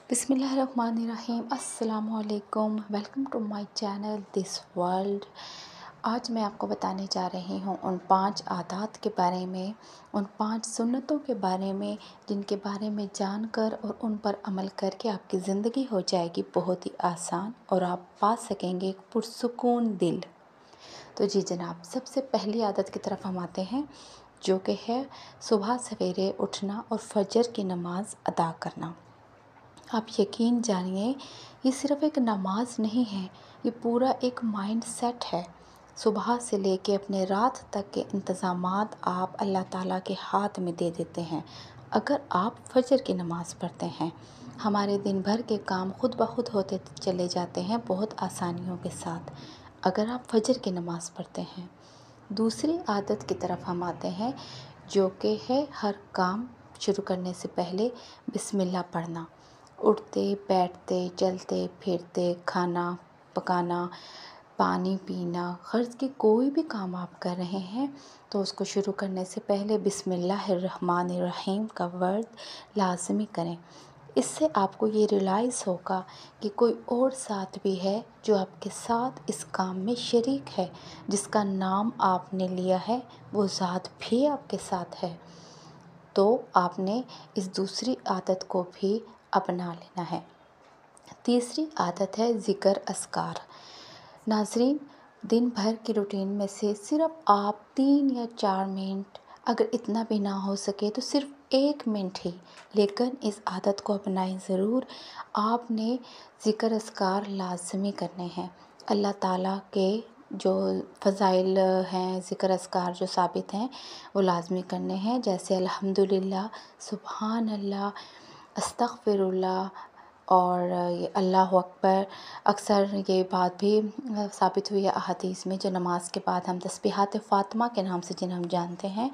बिस्मिल्लाहिर्रहमानिर्रहीम। अस्सलामु अलैकुम। Welcome to my channel this world. आज मैं आपको बताने जा रही हूँ उन 5 आदात के बारे में, उन 5 सुन्नतों के बारे में जिनके बारे में जानकर और उन पर अमल करके आपकी ज़िंदगी हो जाएगी बहुत ही आसान और आप पा सकेंगे एक पुरसुकून दिल। तो जी जनाब, सबसे पहली आदत की तरफ हम आते हैं, जो कि है सुबह सवेरे उठना और फजर की नमाज़ अदा करना। आप यकीन जानिए, ये सिर्फ़ एक नमाज नहीं है, ये पूरा एक माइंड सेट है। सुबह से लेके अपने रात तक के इंतज़ामात आप अल्लाह ताला के हाथ में दे देते हैं। अगर आप फजर की नमाज़ पढ़ते हैं, हमारे दिन भर के काम खुद ब खुद होते चले जाते हैं बहुत आसानियों के साथ, अगर आप फजर की नमाज़ पढ़ते हैं। दूसरी आदत की तरफ हम आते हैं, जो कि है हर काम शुरू करने से पहले बिस्मिल्लाह पढ़ना। उठते बैठते चलते फिरते खाना पकाना, पानी पीना, ख़र्ज़ की कोई भी काम आप कर रहे हैं तो उसको शुरू करने से पहले बिस्मिल्लाहिर्रहमानिर्रहीम का वर्ड लाज़मी करें। इससे आपको ये रियलाइज़ होगा कि कोई और साथ भी है जो आपके साथ इस काम में शरीक है, जिसका नाम आपने लिया है वो ज़ात भी आपके साथ है। तो आपने इस दूसरी आदत को भी अपना लेना है। तीसरी आदत है ज़िक्र अस्कार। नाज़रीन, दिन भर की रूटीन में से सिर्फ आप 3 या 4 मिनट, अगर इतना भी ना हो सके तो सिर्फ 1 मिनट ही, लेकिन इस आदत को अपनाएं ज़रूर। आपने ज़िक्र अस्कार लाज़मी करने हैं। अल्लाह ताला के जो फ़ज़ाइल हैं, ज़िक्र अस्कार जो साबित हैं, वो लाज़मी करने हैं, जैसे अल्हम्दुलिल्लाह, सुबहान अल्लाह, अस्तग़फ़िरुल्लाह और ये अल्लाहु अकबर। अक्सर ये बात भी साबित हुई है अहादीस में, जो नमाज के बाद हम तस्बीहात फ़ातिमा के नाम से जिन्हें हम जानते हैं,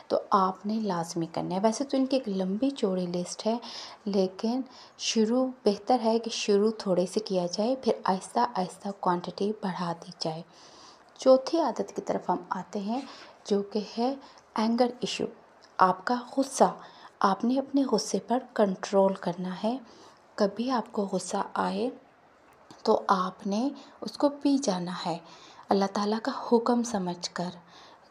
तो आपने लाज़मी करना है। वैसे तो इनकी एक लंबी चौड़ी लिस्ट है, लेकिन शुरू बेहतर है कि शुरू थोड़े से किया जाए, फिर आहिस्ता आहिस्ता क्वांटिटी बढ़ा दी जाए। चौथी आदत की तरफ हम आते हैं, जो कि है एंगर इशू। आपका गुस्सा, आपने अपने गुस्से पर कंट्रोल करना है। कभी आपको गुस्सा आए तो आपने उसको पी जाना है, अल्लाह ताला का हुक्म समझकर।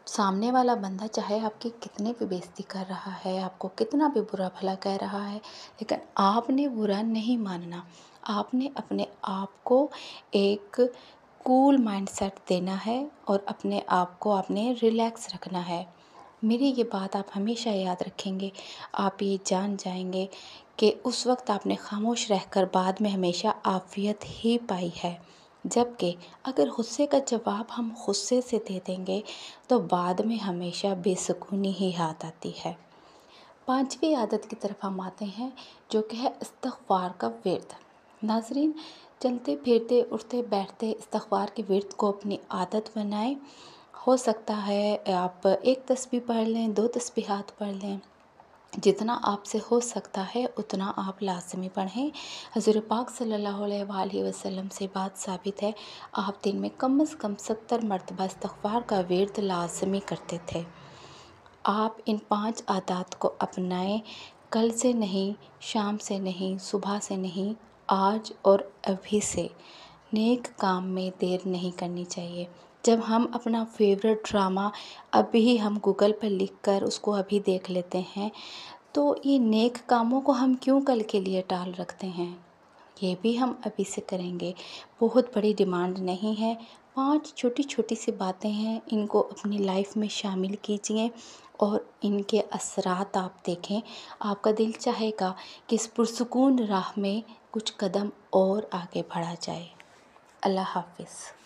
सामने वाला बंदा चाहे आपकी कितनी भी बेइज्जती कर रहा है, आपको कितना भी बुरा भला कह रहा है, लेकिन आपने बुरा नहीं मानना। आपने अपने आप को एक कूल माइंडसेट देना है और अपने आप को आपने रिलैक्स रखना है। मेरी ये बात आप हमेशा याद रखेंगे। आप ये जान जाएंगे कि उस वक्त आपने खामोश रहकर बाद में हमेशा आफ़ियत ही पाई है। जबकि अगर गुस्से का जवाब हम गुस्से से दे देंगे तो बाद में हमेशा बेसुकूनी ही हाथ आती है। 5वीं आदत की तरफ हम आते हैं, जो कि है इस्तिग़फ़ार का विर्द। नाज़रीन, चलते फिरते उठते बैठते इस्तिग़फ़ार के विर्द को अपनी आदत बनाएं। हो सकता है आप 1 तस्बीह पढ़ लें, 2 तस्बीहात पढ़ लें, जितना आपसे हो सकता है उतना आप लाज़मी पढ़ें। हज़ूर पाक सल्लल्लाहु अलैहि वसल्लम से बात साबित है, आप दिन में कम से कम 70 मरतबा इस्तिग़फ़ार का विर्द लाज़मी करते थे। आप इन 5 आदत को अपनाएं। कल से नहीं, शाम से नहीं, सुबह से नहीं, आज और अभी से। नेक काम में देर नहीं करनी चाहिए। जब हम अपना फेवरेट ड्रामा अभी हम गूगल पर लिख कर उसको अभी देख लेते हैं, तो ये नेक कामों को हम क्यों कल के लिए टाल रखते हैं? ये भी हम अभी से करेंगे। बहुत बड़ी डिमांड नहीं है, 5 छोटी छोटी सी बातें हैं, इनको अपनी लाइफ में शामिल कीजिए और इनके असरात आप देखें। आपका दिल चाहेगा कि इस पुरसुकून राह में कुछ कदम और आगे बढ़ा जाए। अल्लाह हाफ़िज़।